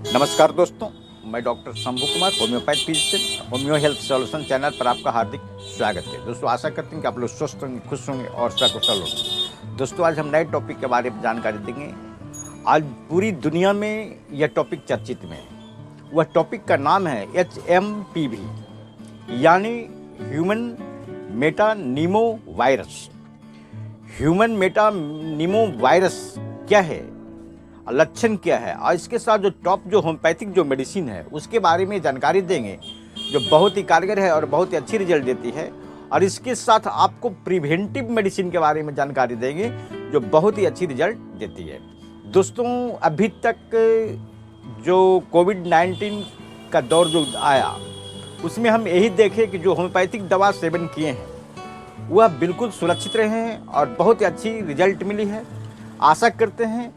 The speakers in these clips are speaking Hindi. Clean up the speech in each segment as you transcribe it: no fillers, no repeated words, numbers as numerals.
नमस्कार दोस्तों, मैं doctor Shambhu Kumar, homeopath physician, homeo health solution channel पर आपका हार्दिक स्वागत है। दोस्तों, आशा करते हैं कि आप लोग स्वस्थ होंगे, खुश होंगे और सकुशल होंगे। दोस्तों, आज हम नए टॉपिक के बारे में जानकारी देंगे। आज पूरी दुनिया में यह टॉपिक चर्चित में है। वह टॉपिक का नाम है HMPV, यानी ह्यूमन मेटानिमो वायरस। ह्यूमन मेटानिमो वायरस क्या है, लक्षण क्या है, और इसके साथ जो होम्योपैथिक जो मेडिसिन है उसके बारे में जानकारी देंगे, जो बहुत ही कारगर है और बहुत ही अच्छी रिजल्ट देती है। और इसके साथ आपको प्रिवेंटिव मेडिसिन के बारे में जानकारी देंगे, जो बहुत ही अच्छी रिजल्ट देती है। दोस्तों, अभी तक जो कोविड-19 का दौर जो आया, उसमें हम यही देखे कि जो होम्योपैथिक दवा सेवन किए हैं वह बिल्कुल सुरक्षित रहे हैं और बहुत ही अच्छी रिजल्ट मिली है। आशा करते हैं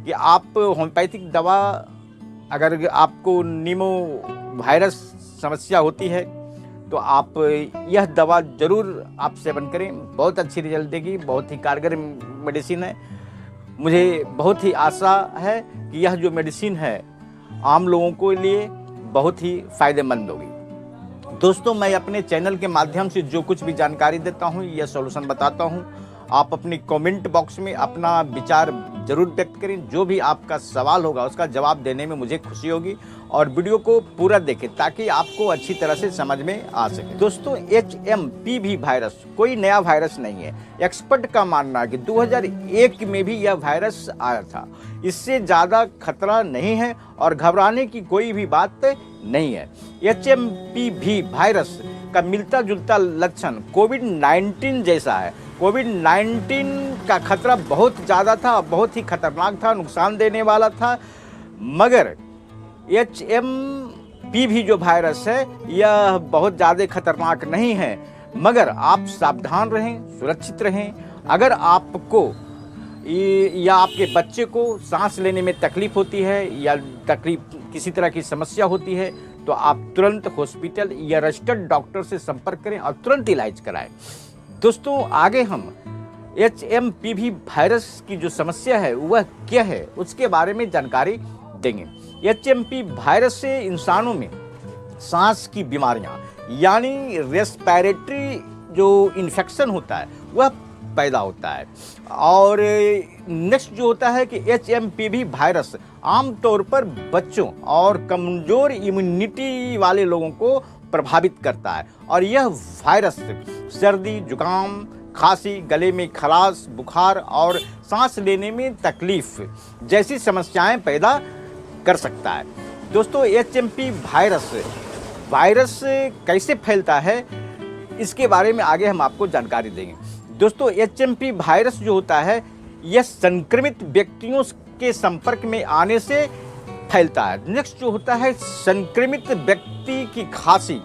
कि आप होम्योपैथिक दवा, अगर आपको निमो वायरस समस्या होती है तो आप यह दवा ज़रूर आप सेवन करें, बहुत अच्छी रिजल्ट देगी, बहुत ही कारगर मेडिसिन है। मुझे बहुत ही आशा है कि यह जो मेडिसिन है आम लोगों के लिए बहुत ही फ़ायदेमंद होगी। दोस्तों, मैं अपने चैनल के माध्यम से जो कुछ भी जानकारी देता हूँ, यह सॉल्यूशन बताता हूँ, आप अपनी कमेंट बॉक्स में अपना विचार जरूर व्यक्त करें। जो भी आपका सवाल होगा उसका जवाब देने में मुझे खुशी होगी, और वीडियो को पूरा देखें ताकि आपको अच्छी तरह से समझ में आ सके। दोस्तों, HMPV वायरस कोई नया वायरस नहीं है। एक्सपर्ट का मानना है कि 2001 में भी यह वायरस आया था। इससे ज़्यादा खतरा नहीं है और घबराने की कोई भी बात नहीं है। HMPV वायरस का मिलता जुलता लक्षण कोविड-19 जैसा है। कोविड-19 का खतरा बहुत ज़्यादा था, बहुत ही खतरनाक था, नुकसान देने वाला था, मगर HMPV जो वायरस है यह बहुत ज़्यादा खतरनाक नहीं है। मगर आप सावधान रहें, सुरक्षित रहें। अगर आपको या आपके बच्चे को सांस लेने में तकलीफ होती है या किसी तरह की समस्या होती है तो आप तुरंत हॉस्पिटल या रजिस्टर्ड डॉक्टर से संपर्क करें और तुरंत इलाज कराएं। दोस्तों, आगे हम HMPV वायरस की जो समस्या है वह क्या है उसके बारे में जानकारी देंगे। HMPV वायरस से इंसानों में सांस की बीमारियां यानी रेस्पिरेटरी जो इन्फेक्शन होता है वह पैदा होता है। और नेक्स्ट जो होता है कि HMPV वायरस आमतौर पर बच्चों और कमजोर इम्यूनिटी वाले लोगों को प्रभावित करता है, और यह वायरस सर्दी, जुकाम, खांसी, गले में खराश, बुखार और सांस लेने में तकलीफ जैसी समस्याएं पैदा कर सकता है। दोस्तों, HMPV वायरस कैसे फैलता है इसके बारे में आगे हम आपको जानकारी देंगे। दोस्तों, HMPV वायरस जो होता है यह संक्रमित व्यक्तियों के संपर्क में आने से फैलता है। नेक्स्ट जो होता है संक्रमित व्यक्ति की खांसी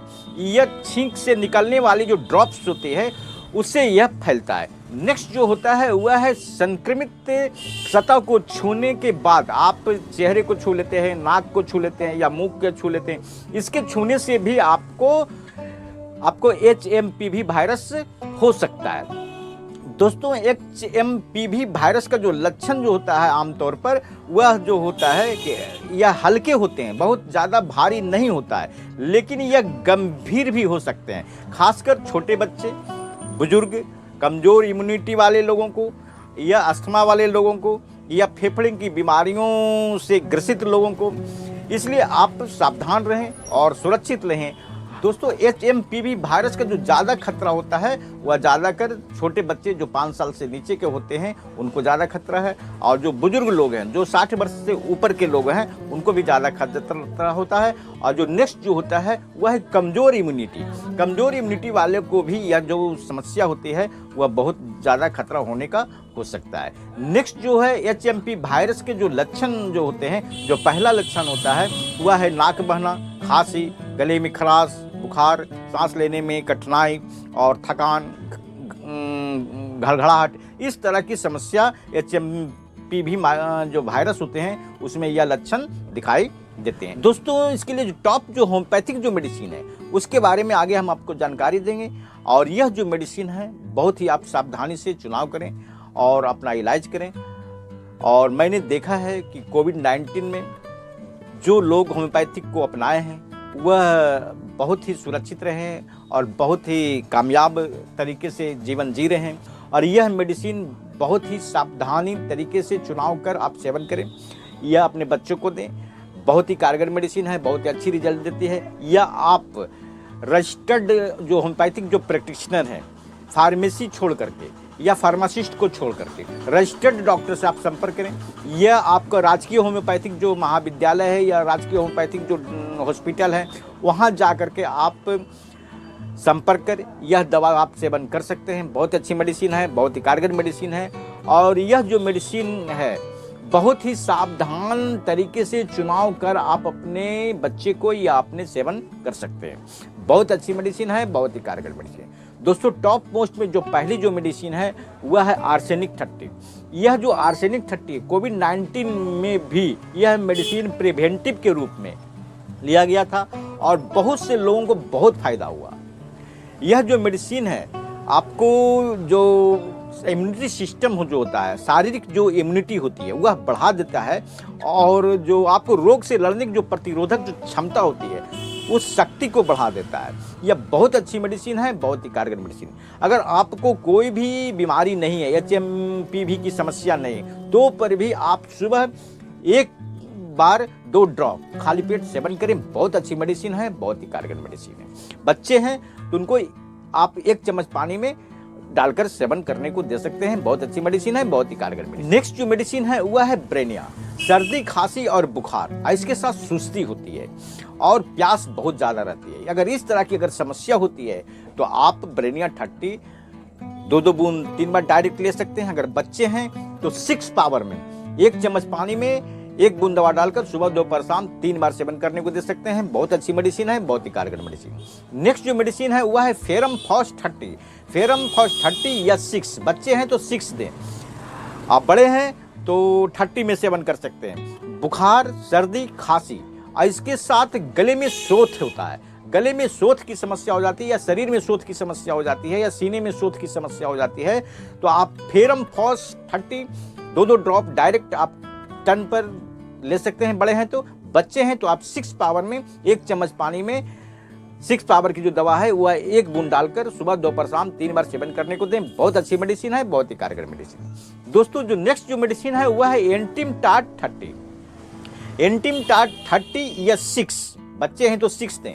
या छींक से निकलने वाली जो ड्रॉप्स होते हैं उससे यह फैलता है। नेक्स्ट जो होता है वह है संक्रमित सतह को छूने के बाद, आप चेहरे को छू लेते हैं, नाक को छू लेते हैं या मुंह को छू लेते हैं, इसके छूने से भी आपको HMPV वायरस हो सकता है। दोस्तों, HMPV वायरस का जो लक्षण जो होता है आमतौर पर वह जो होता है कि यह हल्के होते हैं, बहुत ज़्यादा भारी नहीं होता है, लेकिन यह गंभीर भी हो सकते हैं। खासकर छोटे बच्चे, बुजुर्ग, कमज़ोर इम्यूनिटी वाले लोगों को या अस्थमा वाले लोगों को या फेफड़े की बीमारियों से ग्रसित लोगों को। इसलिए आप सावधान रहें और सुरक्षित रहें। दोस्तों, HMPV वायरस का जो ज़्यादा खतरा होता है वह ज़्यादातर छोटे बच्चे जो 5 साल से नीचे के होते हैं उनको ज़्यादा खतरा है, और जो बुजुर्ग लोग हैं, जो 60 वर्ष से ऊपर के लोग हैं, उनको भी ज़्यादा खतरा होता है। और जो नेक्स्ट जो होता है वह है कमज़ोर इम्यूनिटी वाले को भी यह जो समस्या होती है वह बहुत ज़्यादा खतरा होने का हो सकता है। नेक्स्ट जो है HMPV वायरस के जो लक्षण जो होते हैं, जो पहला लक्षण होता है वह है नाक बहना, खांसी, गले में खराश, बुखार, सांस लेने में कठिनाई और थकान, घड़घड़ाहट, इस तरह की समस्या HMPV जो वायरस होते हैं उसमें यह लक्षण दिखाई देते हैं। दोस्तों, इसके लिए जो टॉप जो होम्योपैथिक जो मेडिसिन है उसके बारे में आगे हम आपको जानकारी देंगे, और यह जो मेडिसिन है बहुत ही आप सावधानी से चुनाव करें और अपना इलाज करें। और मैंने देखा है कि कोविड-19 में जो लोग होम्योपैथिक को अपनाए हैं वह बहुत ही सुरक्षित रहे हैं और बहुत ही कामयाब तरीके से जीवन जी रहे हैं। और यह मेडिसिन बहुत ही सावधानी तरीके से चुनाव कर आप सेवन करें, यह अपने बच्चों को दें। बहुत ही कारगर मेडिसिन है, बहुत ही अच्छी रिजल्ट देती है। या आप रजिस्टर्ड जो होम्योपैथिक जो प्रैक्टिशनर हैं, फार्मेसी छोड़ करके या फार्मासिस्ट को छोड़ करके रजिस्टर्ड डॉक्टर से आप संपर्क करें। यह आपका राजकीय होम्योपैथिक जो महाविद्यालय है या राजकीय होम्योपैथिक जो हॉस्पिटल है वहाँ जा करके आप संपर्क करें। यह दवा आप सेवन कर सकते हैं। बहुत अच्छी मेडिसिन है, बहुत ही कारगर मेडिसिन है। और यह जो मेडिसिन है बहुत ही सावधान तरीके से चुनाव कर आप अपने बच्चे को या अपने सेवन कर सकते हैं। बहुत अच्छी मेडिसिन है, बहुत ही कारगर मेडिसिन है। दोस्तों, टॉप मोस्ट में जो पहली जो मेडिसिन है वह है आर्सेनिक 30। यह जो आर्सेनिक 30 कोविड-19 में भी यह मेडिसिन प्रिवेंटिव के रूप में लिया गया था और बहुत से लोगों को बहुत फायदा हुआ। यह जो मेडिसिन है आपको जो इम्यूनिटी सिस्टम जो होता है, शारीरिक जो इम्यूनिटी होती है वह बढ़ा देता है और जो आपको रोग से लड़ने की जो प्रतिरोधक जो क्षमता होती है उस शक्ति को बढ़ा देता है। यह बहुत अच्छी मेडिसिन है, बहुत ही कारगर मेडिसिन। अगर आपको कोई भी बीमारी नहीं है, HMPV की समस्या नहीं, तो पर भी आप सुबह एक बार 2 ड्रॉप खाली पेट सेवन करें। बहुत अच्छी मेडिसिन है, बहुत ही कारगर मेडिसिन है। बच्चे हैं तो उनको आप 1 चम्मच पानी में डालकर सेवन करने को दे सकते हैं। बहुत अच्छी मेडिसिन है, बहुत ही कारगर मेडिसिन। नेक्स्ट जो मेडिसिन है वह है ब्रेनिया। सर्दी, खांसी और बुखार, इसके साथ सुस्ती होती है और प्यास बहुत ज़्यादा रहती है। अगर इस तरह की अगर समस्या होती है तो आप ब्रेनिया 30 2 बूंद 3 बार डायरेक्ट ले सकते हैं। अगर बच्चे हैं तो 6 पावर में 1 चम्मच पानी में 1 बूंद दवा डालकर सुबह, दोपहर, शाम 3 बार सेवन करने को दे सकते हैं। बहुत अच्छी मेडिसिन है, बहुत ही कारगर मेडिसिन। नेक्स्ट जो मेडिसिन है वह है फेरम फॉस 30। फेरम फॉस 30 या 6, बच्चे हैं तो 6 दें, आप बड़े हैं तो 30 में सेवन कर सकते हैं। बुखार, सर्दी, खांसी और इसके साथ गले में शोथ होता है, गले में शोथ की समस्या हो जाती है या शरीर में शोथ की समस्या हो जाती है या सीने में शोथ की समस्या हो जाती है तो आप फेरम फॉस 30 2 ड्रॉप डायरेक्ट आप टन पर ले सकते हैं। बड़े हैं तो, बच्चे हैं तो आप 6 पावर में 1 चम्मच पानी में 6 पावर की जो दवा है वह 1 बूंद डालकर सुबह, दोपहर, शाम 3 बार सेवन करने को दें। बहुत अच्छी मेडिसिन है, बहुत ही कारगर मेडिसिन। दोस्तों, जो नेक्स्ट जो मेडिसिन है वह है एंटिमटाट 30। एंटिमटाट 30 या 6, बच्चे हैं तो 6 दें।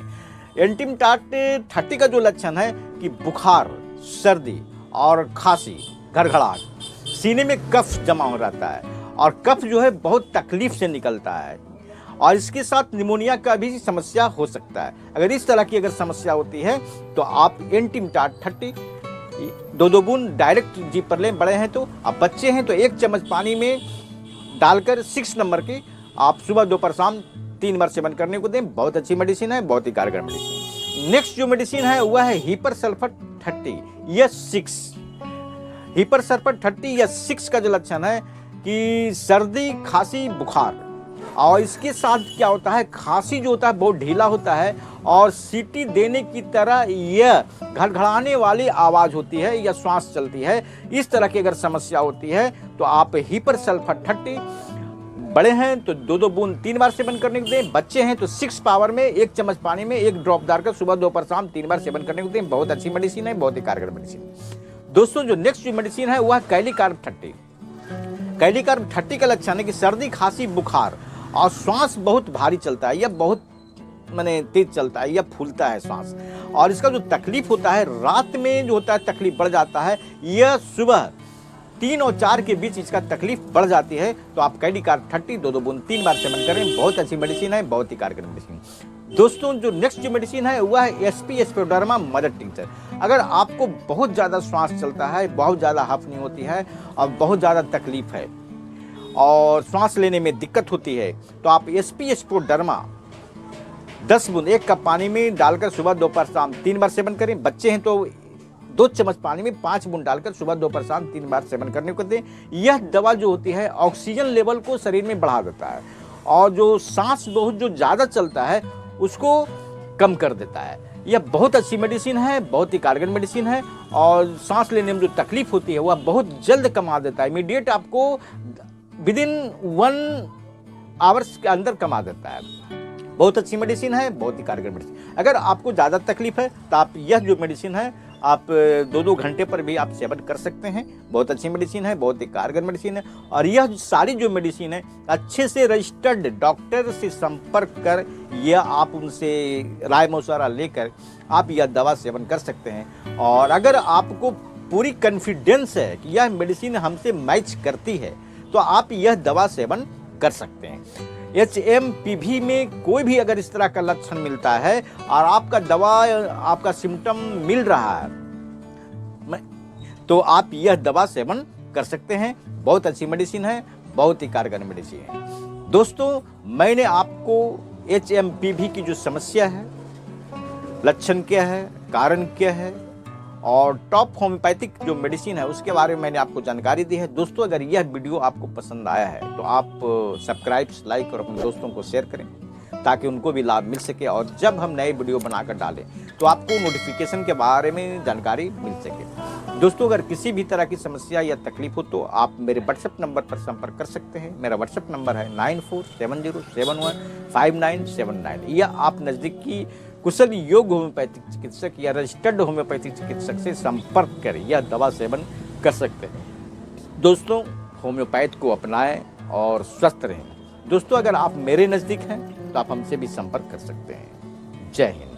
एंटिमटाट 30 का जो लक्षण है कि बुखार, सर्दी और खांसी, घरघराहट, सीने में कफ जमा हो रहता है और कफ जो है बहुत तकलीफ से निकलता है और इसके साथ निमोनिया का भी समस्या हो सकता है। अगर इस तरह की अगर समस्या होती है तो आप एंटिमटाट 30 2 बूंद डायरेक्ट जीभ पर लें। बड़े हैं तो, अब बच्चे हैं तो 1 चम्मच पानी में डालकर 6 नंबर की आप सुबह, दोपहर, शाम 3 बार सेवन करने को दें। बहुत अच्छी मेडिसिन है, बहुत ही कारगर मेडिसिन। नेक्स्ट जो मेडिसिन है वह है हिपर सल्फर 30 या 6। हिपर सल्फर 30 या 6 का जो लक्षण है कि सर्दी, खांसी, बुखार और इसके साथ क्या होता है, खांसी जो होता है बहुत ढीला होता है और सीटी देने की तरह यह घड़घड़ाने वाली आवाज़ होती है या श्वास चलती है। इस तरह की अगर समस्या होती है तो आप हिपर सल्फर 30, बड़े हैं तो 2 बूंद 3 बार सेवन करने को दें। बच्चे हैं तो 6 पावर में 1 चम्मच पानी में 1 ड्रॉप डालकर सुबह, दोपहर, शाम 3 बार सेवन करने को दें। बहुत अच्छी मेडिसिन है, बहुत ही कारगर मेडिसिन। दोस्तों, जो नेक्स्ट जो मेडिसिन है वह कैलीकार्ब 30। कैलीकार्ब 30 का लक्षण है कि सर्दी, खांसी, बुखार और श्वास बहुत भारी चलता है या बहुत तेज चलता है या फूलता है श्वास और इसका जो तकलीफ होता है रात में जो होता है तकलीफ बढ़ जाता है, यह सुबह 3 और 4 के बीच इसका तकलीफ बढ़ जाती है तो आप कैलीकार्ब 30 2 बूंद 3 बार सेवन करें। बहुत अच्छी मेडिसिन है, बहुत ही कारगर मेडिसिन। दोस्तों, जो नेक्स्ट जो मेडिसिन है वह है SP एस्पोडर्मा मदर टिंचर। अगर आपको बहुत ज़्यादा श्वास चलता है, बहुत ज़्यादा हफनी होती है और बहुत ज़्यादा तकलीफ है और श्वास लेने में दिक्कत होती है तो आप SP एस्पोडर्मा 10 बूंद 1 कप पानी में डालकर सुबह, दोपहर, शाम 3 बार सेवन करें। बच्चे हैं तो 2 चम्मच पानी में 5 बूंद डालकर सुबह, दोपहर, शाम 3 बार सेवन करने को दें। यह दवा जो होती है ऑक्सीजन लेवल को शरीर में बढ़ा देता है और जो सांस बहुत जो ज़्यादा चलता है उसको कम कर देता है। यह बहुत अच्छी मेडिसिन है, बहुत ही कारगर मेडिसिन है और सांस लेने में जो तकलीफ होती है वह बहुत जल्द कमा देता है। इमीडिएट आपको विदिन 1 आवर्स के अंदर कमा देता है। बहुत अच्छी मेडिसिन है, बहुत ही कारगर मेडिसिन। अगर आपको ज़्यादा तकलीफ है तो आप यह जो मेडिसिन है आप 2-2 घंटे पर भी आप सेवन कर सकते हैं। बहुत अच्छी मेडिसिन है, बहुत ही कारगर मेडिसिन है। और यह सारी जो मेडिसिन है अच्छे से रजिस्टर्ड डॉक्टर से संपर्क कर या आप उनसे राय मशवरा लेकर आप यह दवा सेवन कर सकते हैं। और अगर आपको पूरी कॉन्फिडेंस है कि यह मेडिसिन हमसे मैच करती है तो आप यह दवा सेवन कर सकते हैं। HMPV में कोई भी अगर इस तरह का लक्षण मिलता है और आपका दवा आपका सिम्टम मिल रहा है तो आप यह दवा सेवन कर सकते हैं। बहुत अच्छी मेडिसिन है, बहुत ही कारगर मेडिसिन है। दोस्तों, मैंने आपको HMPV की जो समस्या है, लक्षण क्या है, कारण क्या है और टॉप होम्योपैथिक जो मेडिसिन है उसके बारे में मैंने आपको जानकारी दी है। दोस्तों, अगर यह वीडियो आपको पसंद आया है तो आप सब्सक्राइब, लाइक और अपने दोस्तों को शेयर करें ताकि उनको भी लाभ मिल सके और जब हम नए वीडियो बनाकर डालें तो आपको नोटिफिकेशन के बारे में जानकारी मिल सके। दोस्तों, अगर किसी भी तरह की समस्या या तकलीफ हो तो आप मेरे व्हाट्सएप नंबर पर संपर्क कर सकते हैं। मेरा व्हाट्सएप नंबर है 9470715979 या आप नज़दीकी कुशल योग होम्योपैथिक चिकित्सक या रजिस्टर्ड होम्योपैथिक चिकित्सक से संपर्क कर यह दवा सेवन कर सकते हैं। दोस्तों, होम्योपैथ को अपनाएं और स्वस्थ रहें। दोस्तों, अगर आप मेरे नज़दीक हैं तो आप हमसे भी संपर्क कर सकते हैं। जय हिंद।